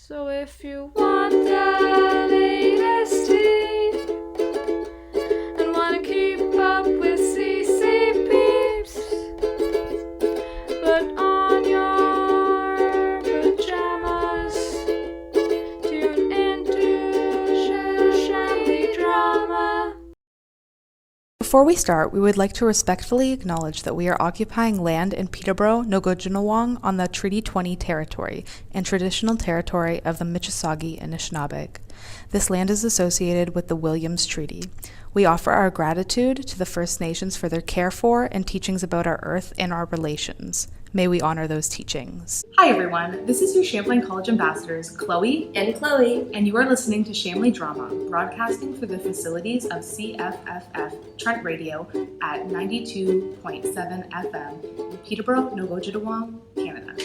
So if you want the latest tea and want to keep up with CC peeps, put on your pajamas, tune into Chamily drama. Before we start, we would like to respectfully acknowledge that we are occupying land in Peterborough, Nogojinawong on the Treaty 20 territory and traditional territory of the Mississauga Anishinaabeg. This land is associated with the Williams Treaty. We offer our gratitude to the First Nations for their care for and teachings about our earth and our relations. May we honor those teachings. Hi everyone, this is your Champlain College ambassadors, Chloe and Chloe, and you are listening to Chamily Drama, broadcasting for the facilities of CFFF Trent Radio at 92.7 FM in Peterborough, Nogojinawong, Canada.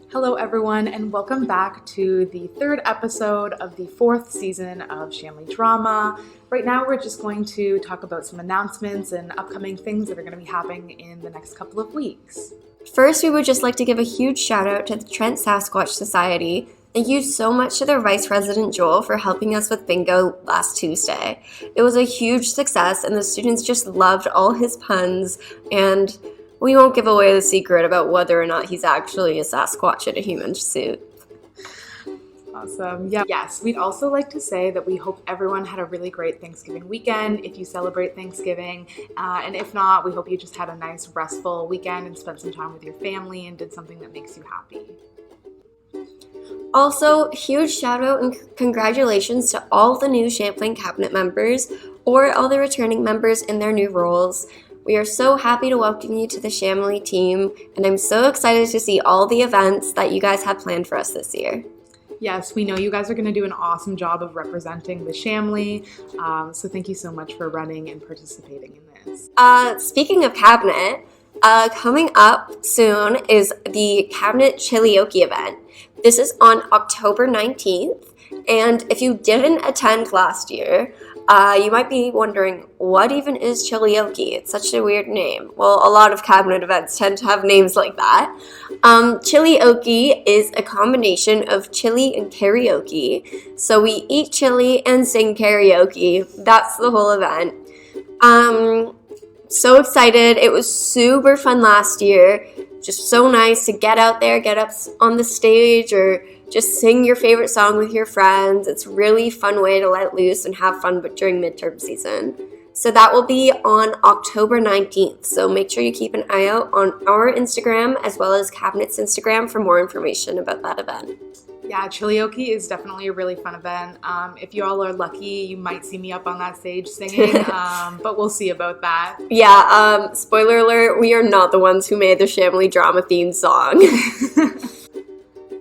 Hello everyone, and welcome back to the third episode of the fourth season of Chamily Drama. Right now we're just going to talk about some announcements and upcoming things that are going to be happening in the next couple of weeks. First, we would just like to give a huge shout out to the Trent Sasquatch Society. Thank you so much to their Vice President Joel for helping us with bingo last Tuesday. It was a huge success and the students just loved all his puns, and we won't give away the secret about whether or not he's actually a Sasquatch in a human suit. Awesome. Yes, we'd also like to say that we hope everyone had a really great Thanksgiving weekend if you celebrate Thanksgiving. And if not, we hope you just had a nice restful weekend and spent some time with your family and did something that makes you happy. Also, huge shout out and congratulations to all the new Champlain Cabinet members or all the returning members in their new roles. We are so happy to welcome you to the Chamily team, and I'm so excited to see all the events that you guys have planned for us this year. Yes, we know you guys are going to do an awesome job of representing the Chamily, so thank you so much for running and participating in this. Speaking of cabinet, coming up soon is the Cabinet Chilioke event. This is on October 19th, and if you didn't attend last year, you might be wondering, what even is Chilioke? It's such a weird name. Well, a lot of cabinet events tend to have names like that. Chilioke is a combination of chili and karaoke. So we eat chili and sing karaoke. That's the whole event. So excited. It was super fun last year. Just so nice to get out there, get up on the stage, or just sing your favorite song with your friends. It's a really fun way to let loose and have fun during midterm season. So that will be on October 19th. So make sure you keep an eye out on our Instagram as well as Cabinet's Instagram for more information about that event. Yeah, Chilioke is definitely a really fun event. If you all are lucky, you might see me up on that stage singing, but we'll see about that. Yeah, spoiler alert, we are not the ones who made the Chamily Drama theme song.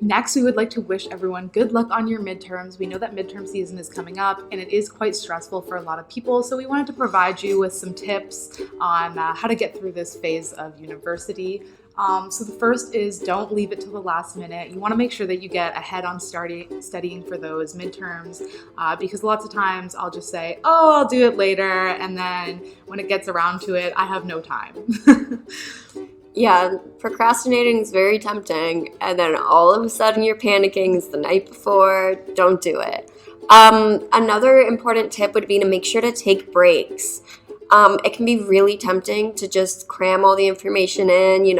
Next, we would like to wish everyone good luck on your midterms. We know that midterm season is coming up, and it is quite stressful for a lot of people, so we wanted to provide you with some tips on how to get through this phase of university. So the first is don't leave it till the last minute. You want to make sure that you get ahead on studying for those midterms, because lots of times I'll just say, oh, I'll do it later, and then when it gets around to it, I have no time. Yeah, procrastinating is very tempting, and then all of a sudden you're panicking. It's the night before. Don't do it. Another important tip would be to make sure to take breaks. It can be really tempting to just cram all the information in,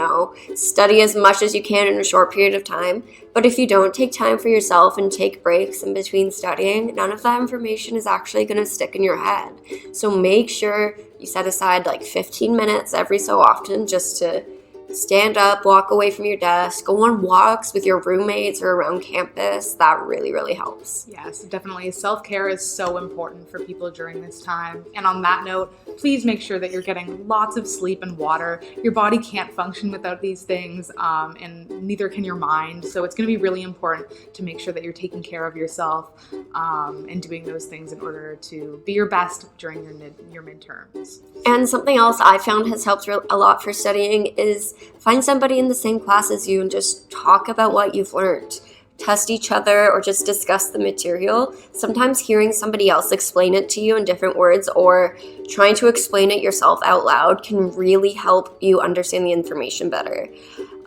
study as much as you can in a short period of time. But if you don't take time for yourself and take breaks in between studying, none of that information is actually going to stick in your head. So make sure you set aside like 15 minutes every so often just to stand up, walk away from your desk, go on walks with your roommates or around campus. That really, really helps. Yes, definitely. Self-care is so important for people during this time. And on that note, please make sure that you're getting lots of sleep and water. Your body can't function without these things, and neither can your mind. So it's going to be really important to make sure that you're taking care of yourself and doing those things in order to be your best during your midterms. And something else I found has helped a lot for studying is find somebody in the same class as you and just talk about what you've learned. Test each other or just discuss the material. Sometimes hearing somebody else explain it to you in different words or trying to explain it yourself out loud can really help you understand the information better.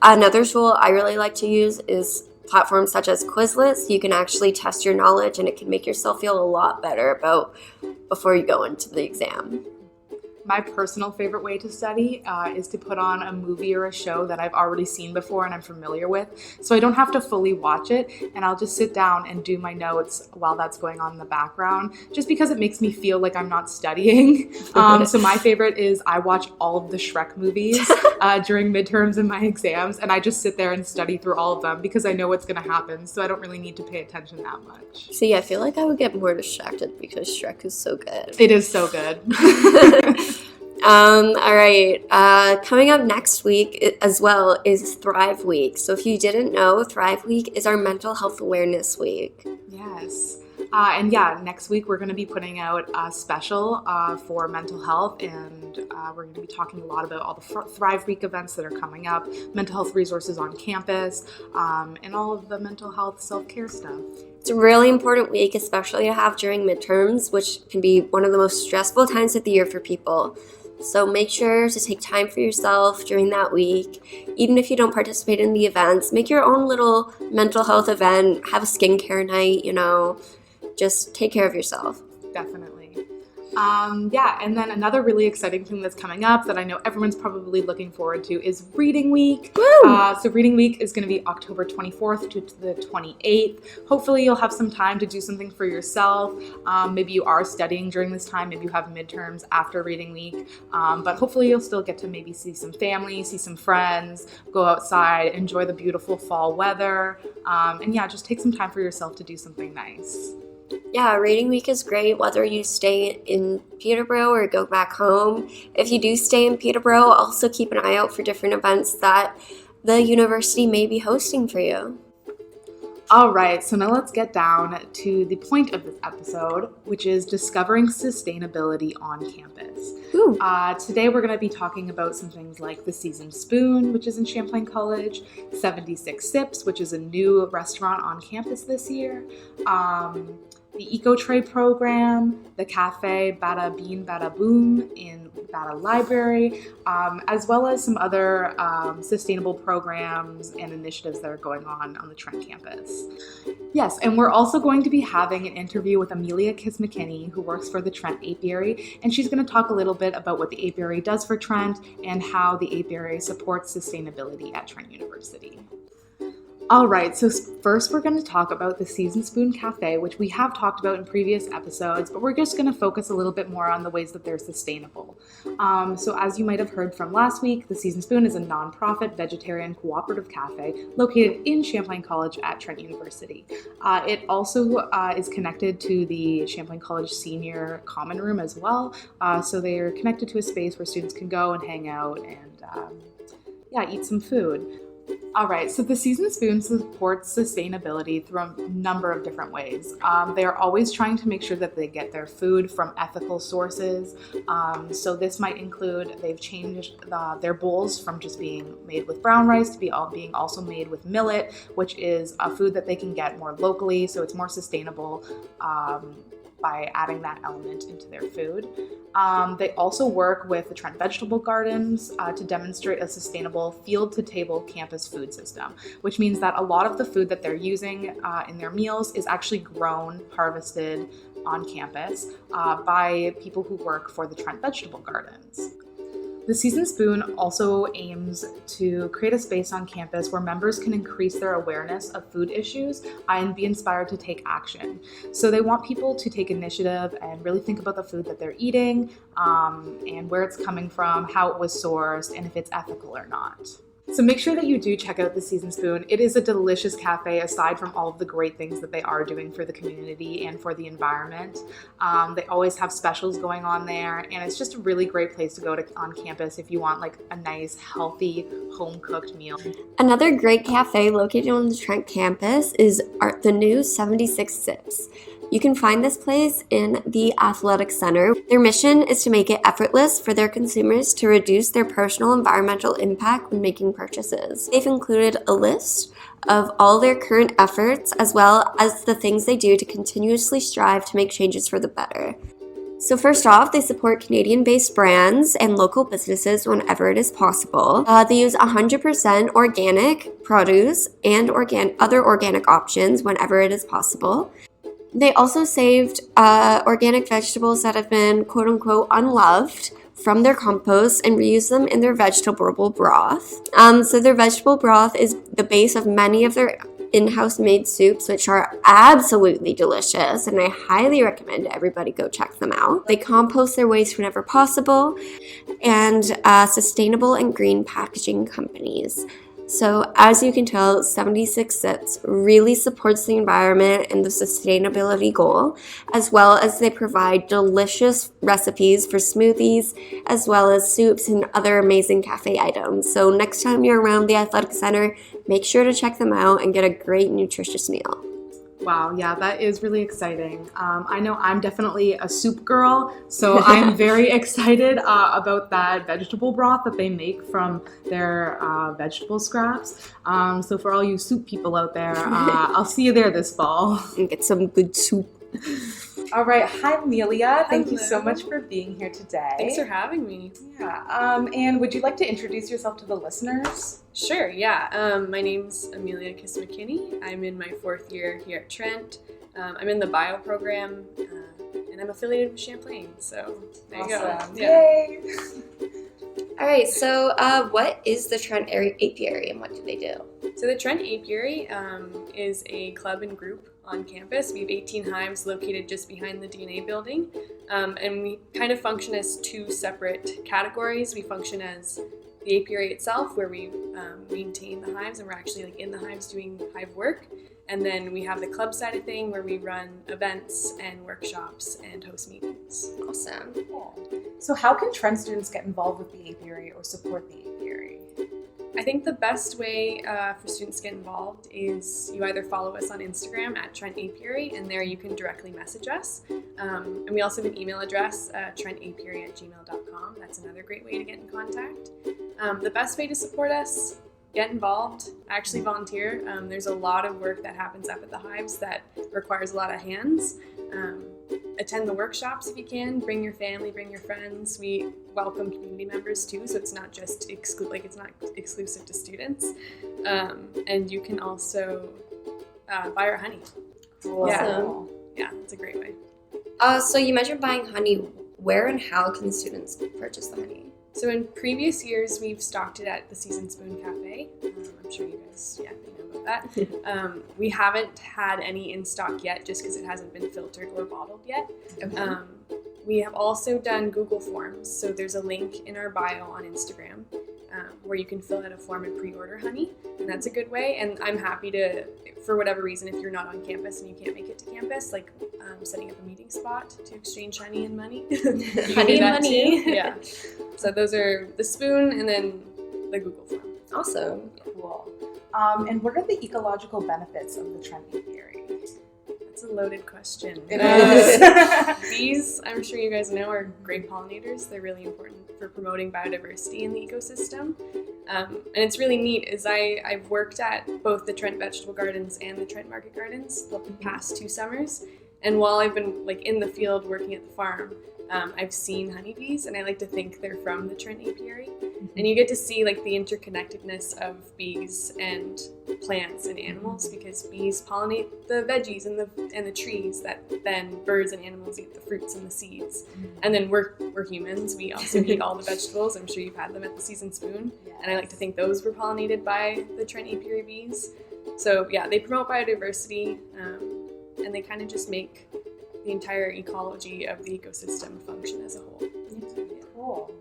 Another tool I really like to use is platforms such as Quizlets, you can actually test your knowledge, and it can make yourself feel a lot better about before you go into the exam. My personal favorite way to study is to put on a movie or a show that I've already seen before and I'm familiar with, so I don't have to fully watch it, and I'll just sit down and do my notes while that's going on in the background, just because it makes me feel like I'm not studying. So my favorite is I watch all of the Shrek movies during midterms and my exams, and I just sit there and study through all of them because I know what's going to happen, so I don't really need to pay attention that much. See, I feel like I would get more distracted because Shrek is so good. It is so good. All right. Coming up next week as well is Thrive Week. So if you didn't know, Thrive Week is our mental health awareness week. Yes. And next week we're going to be putting out a special for mental health, and we're going to be talking a lot about all the Thrive Week events that are coming up, mental health resources on campus, and all of the mental health self-care stuff. It's a really important week, especially to have during midterms, which can be one of the most stressful times of the year for people. So make sure to take time for yourself during that week. Even if you don't participate in the events, make your own little mental health event, have a skincare night, just take care of yourself. Definitely. And then another really exciting thing that's coming up that I know everyone's probably looking forward to is Reading Week. So Reading Week is going to be October 24th to the 28th. Hopefully you'll have some time to do something for yourself. Maybe you are studying during this time. Maybe you have midterms after Reading Week. But hopefully you'll still get to maybe see some family, see some friends, go outside, enjoy the beautiful fall weather. Just take some time for yourself to do something nice. Yeah, Reading Week is great whether you stay in Peterborough or go back home. If you do stay in Peterborough, also keep an eye out for different events that the university may be hosting for you. All right, so now let's get down to the point of this episode, which is discovering sustainability on campus. Today we're going to be talking about some things like the Seasoned Spoon, which is in Champlain College, 76 Sips, which is a new restaurant on campus this year, the Eco Tray program, the Cafe Bada Bean Bada Boom in Bada Library, as well as some other sustainable programs and initiatives that are going on the Trent campus. Yes, and we're also going to be having an interview with Amelia Kiss-McKinney, who works for the Trent Apiary, and she's going to talk a little bit about what the Apiary does for Trent and how the Apiary supports sustainability at Trent University. All right, so first we're going to talk about the Seasoned Spoon Cafe, which we have talked about in previous episodes, but we're just going to focus a little bit more on the ways that they're sustainable. So as you might have heard from last week, the Seasoned Spoon is a nonprofit vegetarian cooperative cafe located in Champlain College at Trent University. It also is connected to the Champlain College Senior Common Room as well, so they're connected to a space where students can go and hang out and eat some food. All right, so the Seasoned Spoon supports sustainability through a number of different ways. They are always trying to make sure that they get their food from ethical sources. So this might include they've changed their bowls from just being made with brown rice to being also made with millet, which is a food that they can get more locally, so it's more sustainable by adding that element into their food. They also work with the Trent Vegetable Gardens to demonstrate a sustainable field-to-table campus food system, which means that a lot of the food that they're using in their meals is actually grown, harvested on campus by people who work for the Trent Vegetable Gardens. The Seasoned Spoon also aims to create a space on campus where members can increase their awareness of food issues and be inspired to take action. So they want people to take initiative and really think about the food that they're eating and where it's coming from, how it was sourced, and if it's ethical or not. So make sure that you do check out the Seasoned Spoon. It is a delicious cafe aside from all of the great things that they are doing for the community and for the environment. They always have specials going on there, and it's just a really great place to go on campus if you want like a nice, healthy, home-cooked meal. Another great cafe located on the Trent campus is the new 76 Sips. You can find this place in the Athletic Center. Their mission is to make it effortless for their consumers to reduce their personal environmental impact when making purchases. They've included a list of all their current efforts as well as the things they do to continuously strive to make changes for the better. So first off, they support Canadian-based brands and local businesses whenever it is possible. They use 100% organic produce and other organic options whenever it is possible. They also saved organic vegetables that have been quote-unquote unloved from their compost and reuse them in their vegetable broth. So their vegetable broth is the base of many of their in-house made soups, which are absolutely delicious, and I highly recommend everybody go check them out. They compost their waste whenever possible, and sustainable and green packaging companies. So as you can tell, 76 Sips really supports the environment and the sustainability goal, as well as they provide delicious recipes for smoothies, as well as soups and other amazing cafe items. So next time you're around the athletic center, make sure to check them out and get a great nutritious meal. Wow, yeah, that is really exciting. I know I'm definitely a soup girl, so I'm very excited about that vegetable broth that they make from their vegetable scraps. So for all you soup people out there, I'll see you there this fall. And get some good soup. All right, hi Amelia. Thank you so Hello. much for being here today. Thanks for having me. Yeah, and would you like to introduce yourself to the listeners? Sure, yeah. My name's Amelia Kiss-McKinney. I'm in my 4th year here at Trent. I'm in the bio program, and I'm affiliated with Champlain, so there you go. Awesome. Yeah. Yay! All right, so what is the Trend Apiary and what do they do? So the Trend Apiary is a club and group on campus. We have 18 hives located just behind the DNA building, and we kind of function as 2 separate categories. We function as the apiary itself, where we maintain the hives, and we're actually like in the hives doing hive work. And then we have the club side of thing, where we run events and workshops and host meetings. Awesome. So how can Trent students get involved with the apiary or support the apiary? I think the best way for students to get involved is you either follow us on Instagram at Trent Apiary, and there you can directly message us. And we also have an email address, trentapiary@gmail.com. That's another great way to get in contact. The best way to support us, get involved, actually volunteer. There's a lot of work that happens up at the hives that requires a lot of hands. Attend the workshops if you can. Bring your family, bring your friends. We welcome community members too, so it's not just it's not exclusive to students. And you can also buy our honey. Awesome. Yeah, it's a great way. So you mentioned buying honey. Where and how can students purchase the honey? So in previous years, we've stocked it at the Seasoned Spoon Cafe. I'm sure you guys, you know about that. We haven't had any in stock yet, just because it hasn't been filtered or bottled yet. Okay. We have also done Google Forms, so there's a link in our bio on Instagram where you can fill out a form and pre-order honey, and that's a good way. And I'm happy to, for whatever reason, if you're not on campus and you can't make it to campus, like setting up a meeting spot to exchange honey and money. You can Honey do that and money. too. Yeah. So those are the spoon and then the Google Form. Awesome. Cool. And what are the ecological benefits of the Trent Apiary? That's a loaded question. It is. Bees, I'm sure you guys know, are great pollinators. They're really important for promoting biodiversity in the ecosystem. And it's really neat, is I've worked at both the Trent Vegetable Gardens and the Trent Market Gardens the past 2 summers. And while I've been like in the field working at the farm, I've seen honeybees, and I like to think they're from the Trent Apiary. And you get to see like the interconnectedness of bees and plants and animals, because bees pollinate the veggies and the trees that then birds and animals eat the fruits and the seeds. And then we're humans. We also eat all the vegetables. I'm sure you've had them at the Seasoned Spoon. And I like to think those were pollinated by the Trent Apiary bees. So yeah, they promote biodiversity, and they kind of just make the entire ecology of the ecosystem function as a whole. Cool.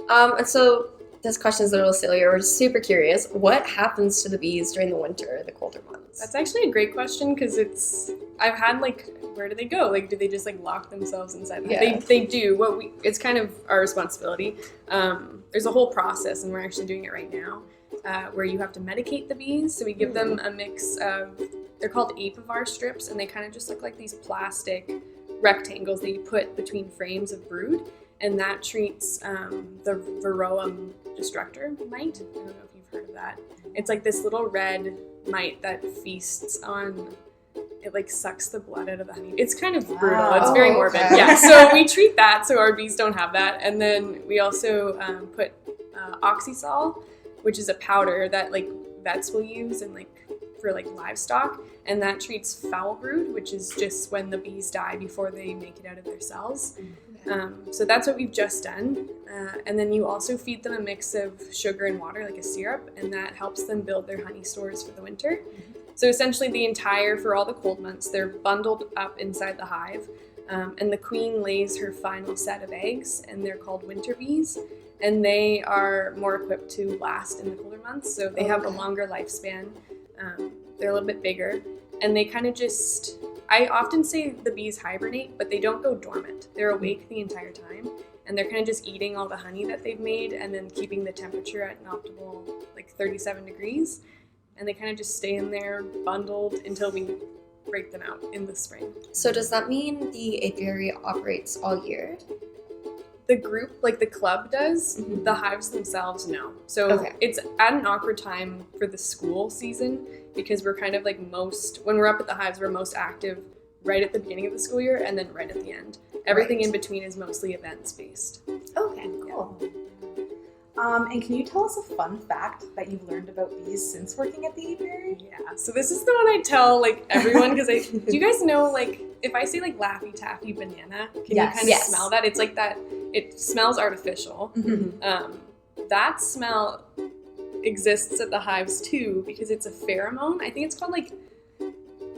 And so this question is a little silly. We're super curious. What happens to the bees during the winter, the colder months? That's actually a great question, because I've had like, where do they go? Like, do they just like lock themselves inside? Yeah. They do. It's kind of our responsibility. There's a whole process, and we're actually doing it right now, where you have to medicate the bees. So we give them a mix of, they're called apivar strips, and they kind of just look like these plastic rectangles that you put between frames of brood, and that treats the varroa destructor mite. I don't know if you've heard of that. It's like this little red mite that feasts on it like sucks the blood out of the honey. It's kind of brutal. It's Wow. very morbid. Okay. Yeah. So we treat that so our bees don't have that. And then we also put oxysol, which is a powder that like vets will use and like for like livestock, and that treats foul brood, which is just when the bees die before they make it out of their cells. So that's what we've just done. And then you also feed them a mix of sugar and water, like a syrup, and that helps them build their honey stores for the winter. So essentially for all the cold months, they're bundled up inside the hive, and the queen lays her final set of eggs, and they're called winter bees, and they are more equipped to last in the colder months, so they have a longer lifespan. They're a little bit bigger, and they kind of I often say the bees hibernate, but they don't go dormant. They're awake the entire time, and they're kind of just eating all the honey that they've made and then keeping the temperature at an optimal, like 37 degrees. And they kind of just stay in there bundled until we break them out in the spring. So does that mean the apiary operates all year? The group, like the club does, the hives themselves, no. So it's at an awkward time for the school season because we're kind of like when we're up at the hives, we're most active right at the beginning of the school year and then right at the end. Everything in between is mostly events based. Okay, cool. And can you tell us a fun fact that you've learned about bees since working at the apiary? Yeah, so this is the one I tell like everyone because do you guys know like if I say like Laffy Taffy banana, can you kind of smell that? It's like that. It smells artificial. That smell exists at the hives too because it's a pheromone. I think it's called like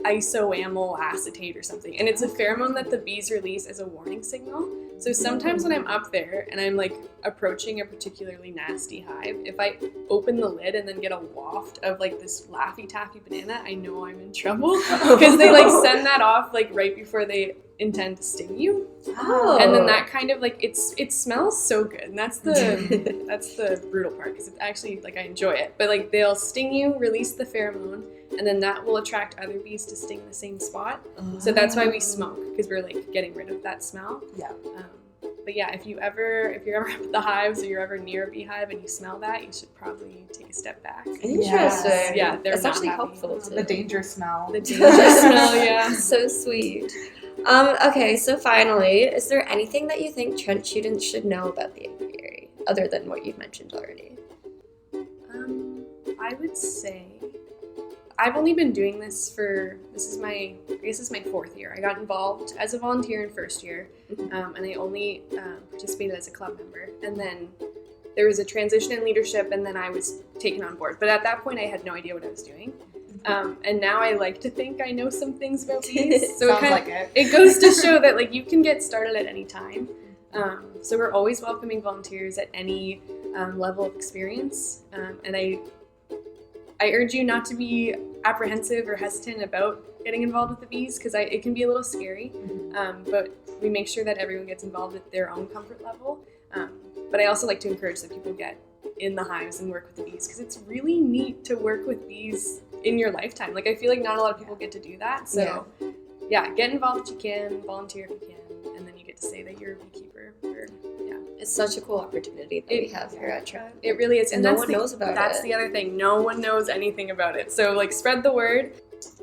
isoamyl acetate or something, and it's a pheromone that the bees release as a warning signal. So sometimes when I'm up there and I'm like approaching a particularly nasty hive, if I open the lid and then get a waft of like this Laffy Taffy banana, I know I'm in trouble because they like send that off like right before they intend to sting you. And then that kind of like it smells so good, and that's the brutal part because it's actually like I enjoy it, but like they'll sting you, release the pheromone, and then that will attract other bees to sting in the same spot. So that's why we smoke, because we're like getting rid of that smell. But yeah, if you're ever up at the hives or you're ever near a beehive and you smell that, you should probably take a step back. Interesting. Yeah, they're that's not actually happy. helpful too. The danger smell. The danger smell, yeah. So sweet. Okay, so finally, is there anything that you think Trent students should know about the apiary, other than what you've mentioned already? I would say I've only been doing this this is my 4th year. I got involved as a volunteer in first year, and I only participated as a club member. And then there was a transition in leadership, and then I was taken on board. But at that point, I had no idea what I was doing. And now I like to think I know some things about bees. So it goes to show that like you can get started at any time. So we're always welcoming volunteers at any level of experience. And I urge you not to be apprehensive or hesitant about getting involved with the bees because it can be a little scary. But we make sure that everyone gets involved at their own comfort level. But I also like to encourage that people get in the hives and work with the bees because it's really neat to work with bees in your lifetime. Like I feel like not a lot of people get to do that. So yeah, get involved if you can, volunteer if you can, and then you get to say that you're a beekeeper. It's such a cool opportunity that we have here at Trend. It really is. And no one knows about it. That's the other thing. No one knows anything about it. So like spread the word.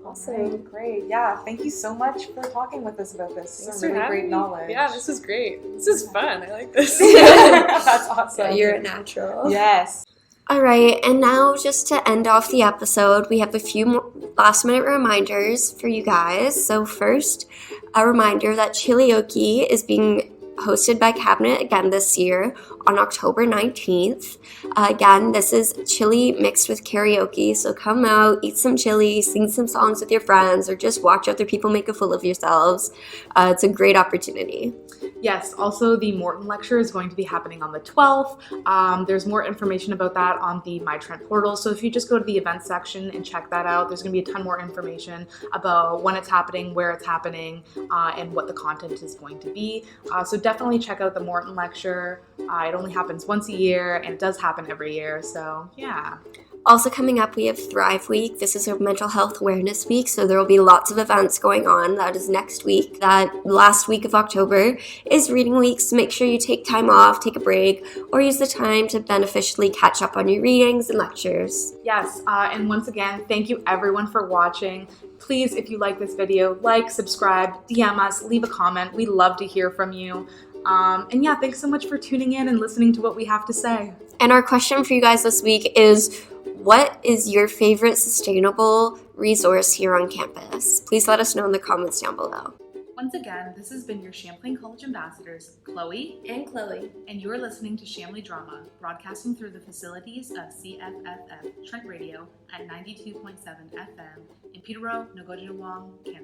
Awesome. Great. Yeah. Thank you so much for talking with us about this. This is really great knowledge. Yeah, this is great. This is fun. I like this. That's awesome. Yeah, you're a natural. Yes. All right, and now just to end off the episode, we have a few more last-minute reminders for you guys. So first, a reminder that Chilioki is being hosted by Cabinet again this year on October 19th. Again, this is chili mixed with karaoke, so come out, eat some chili, sing some songs with your friends, or just watch other people make a fool of yourselves. It's a great opportunity. Yes, also the Morton lecture is going to be happening on the 12th. There's more information about that on the My Trent portal, so if you just go to the events section and check that out, there's going to be a ton more information about when it's happening, where it's happening, and what the content is going to be. So definitely check out the Morton lecture. It only happens once a year, and it does happen every year, so yeah. Also coming up, we have Thrive Week. This is a mental health awareness week, so there will be lots of events going on. That is next week. That last week of October is reading week, so make sure you take time off, take a break, or use the time to beneficially catch up on your readings and lectures. Yes, and once again, thank you everyone for watching. Please, if you like this video, like, subscribe, DM us, leave a comment. We love to hear from you. And yeah, thanks so much for tuning in and listening to what we have to say. And our question for you guys this week is, what is your favorite sustainable resource here on campus? Please let us know in the comments down below. Once again, this has been your Champlain College ambassadors, Chloe And Chloe. and you're listening to Chamily Drama, broadcasting through the facilities of CFFF Trent Radio at 92.7 FM in Peterborough, Nogojinawong campus.